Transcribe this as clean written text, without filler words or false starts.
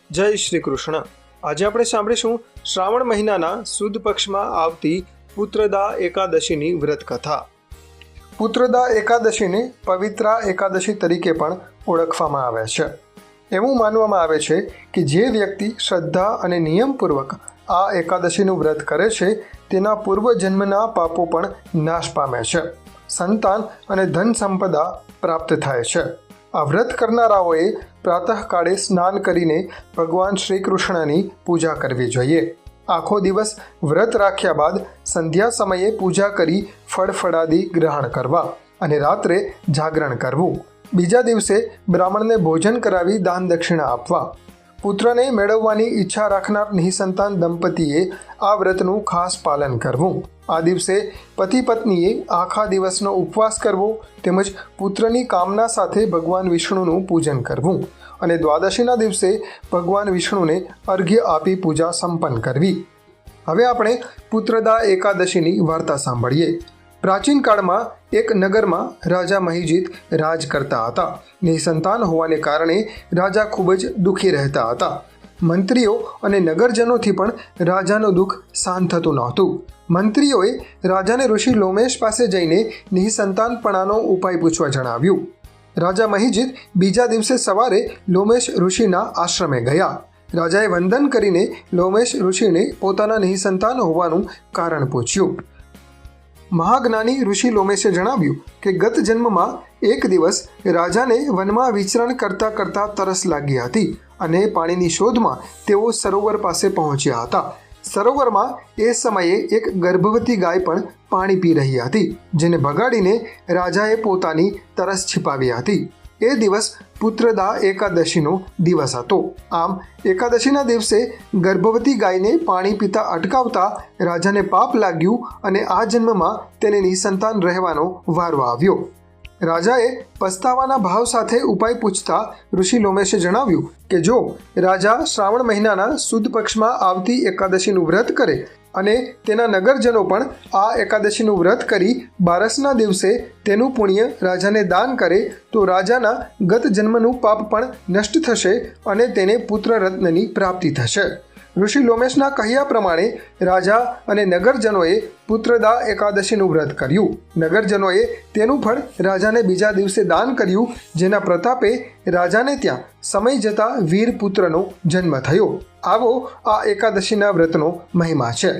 જય શ્રી કૃષ્ણ। આજે આપણે સાંભળીશું શ્રાવણ મહિનાના સુદ પક્ષમાં આવતી પુત્રદા એકાદશીની વ્રત કથા। પુત્રદા એકાદશીને પવિત્રા એકાદશી તરીકે પણ ઓળખવામાં આવે છે। એવું માનવામાં આવે છે કે જે વ્યક્તિ શ્રદ્ધા અને નિયમપૂર્વક આ એકાદશીનું વ્રત કરે છે તેના પૂર્વજન્મના પાપો પણ નાશ પામે છે, સંતાન અને ધન સંપદા પ્રાપ્ત થાય છે। આ વ્રત કરનારાઓએ પ્રાતઃકાળે સ્નાન કરીને ભગવાન શ્રી કૃષ્ણની પૂજા કરવી જોઈએ। આખો દિવસ વ્રત રાખ્યા બાદ સંધ્યા સમયે પૂજા કરી ફળફળાદી ગ્રહણ કરવા અને રાત્રે જાગરણ કરવું। બીજા દિવસે બ્રાહ્મણને ભોજન કરાવી દાન દક્ષિણા આપવા। પુત્રને મેળવવાની ઈચ્છા રાખનાર નિઃસંતાન દંપતીએ આ વ્રતનું ખાસ પાલન કરવું। આ દિવસે પતિ પત્નીએ આખા દિવસનો ઉપવાસ કરવો તેમજ પુત્રની કામના સાથે ભગવાન વિષ્ણુનું પૂજન કરવું અને દ્વાદશીના દિવસે ભગવાન વિષ્ણુને અર્ઘ્ય આપી પૂજા સંપન્ન કરવી। હવે આપણે પુત્રદા એકાદશીની વાર્તા સાંભળીએ। પ્રાચીન કાળમાં એક નગરમાં રાજા મહિજીત રાજ કરતા હતા। નિસંતાન હોવાને કારણે રાજા ખૂબ જ દુઃખી રહેતા હતા। મંત્રીઓ અને નગરજનોથી પણ રાજાનું દુઃખ શાંત થતું નહોતું। મંત્રીઓએ રાજાને ઋષિ લોમેશ પાસે જઈને નિસંતાનપણાનો ઉપાય પૂછવા જણાવ્યું। રાજા મહિજીત બીજા દિવસે સવારે લોમેશ ઋષિના આશ્રમે ગયા। રાજાએ વંદન કરીને લોમેશ ઋષિને પોતાના નિસંતાન હોવાનું કારણ પૂછ્યું। મહાજ્ઞાની ઋષિ લોમેશે જણાવ્યું કે ગત જન્મમાં એક દિવસ રાજાને વનમાં વિચરણ કરતાં કરતાં તરસ લાગી હતી અને પાણીની શોધમાં તેઓ સરોવર પાસે પહોંચ્યા હતા। સરોવરમાં એ સમયે એક ગર્ભવતી ગાય પણ પાણી પી રહી હતી, જેને ભગાડીને રાજાએ પોતાની તરસ छिपाવી હતી। એ દિવસ પુત્રદા એકાદશીનો દિવસ હતો। આમ એકાદશીના દિવસે ગર્ભવતી ગાયને પાણી પીતા અટકાવતા રાજાને પાપ લાગ્યું અને આ જન્મમાં તેને નિસંતાન રહેવાનો વારો આવ્યો। રાજાએ પસ્તાવાના ભાવ સાથે ઉપાય પૂછતા ઋષિ લોમેશે જણાવ્યું કે જો રાજા શ્રાવણ મહિનાના સુદ પક્ષમાં આવતી એકાદશીનું વ્રત કરે અને તેના નગરજનો પણ આ એકાદશીનું વ્રત કરી બારસના દિવસે તેનું પુણ્ય રાજાને દાન કરે તો રાજાના ગત જન્મનું પાપ પણ નષ્ટ થશે અને તેને પુત્ર રત્નની પ્રાપ્તિ થશે। ઋષિ લોમેશના કહ્યા પ્રમાણે રાજા અને નગરજનોએ પુત્રદા એકાદશીનું વ્રત કર્યું। નગરજનોએ તેનું ફળ રાજાને બીજા દિવસે દાન કર્યું, જેના પ્રતાપે રાજાને ત્યાં સમય જતાં વીર પુત્રનો જન્મ થયો। આવો આ એકાદશીના વ્રતનો મહિમા છે।